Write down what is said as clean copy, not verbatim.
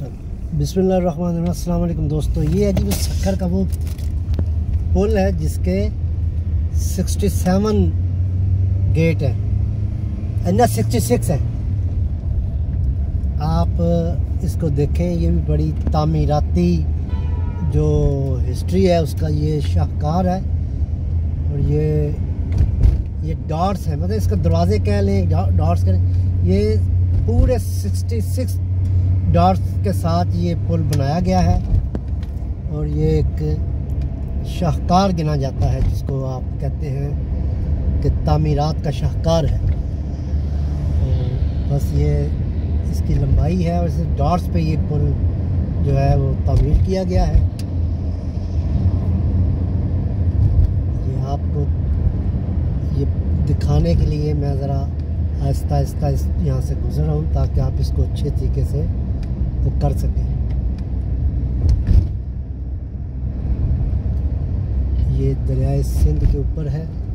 बिस्मिल्लाहिर्रहमानिर्रहीम। अस्सलाम वालेकुम दोस्तों, ये है जी वो सक्खर का वो पुल है जिसके 67 गेट है, ना 66 है। आप इसको देखें, ये भी बड़ी तामीराती जो हिस्ट्री है उसका ये शाहकार है। और ये डॉट्स है, मतलब इसका दरवाजे कह लें, डॉट्स करें, ये पूरे 66 डॉट्स के साथ ये पुल बनाया गया है। और ये एक शाहकार गिना जाता है जिसको आप कहते हैं कि तामीरात का शाहकार है। तो बस ये इसकी लंबाई है और इस डॉट्स पे ये पुल जो है वो तामीर किया गया है। ये आपको ये दिखाने के लिए मैं ज़रा आहिस्ता आहिस्ता यहाँ से गुजर रहा हूँ ताकि आप इसको अच्छे तरीके से वो कर सकें। ये दरियाए सिंध के ऊपर है।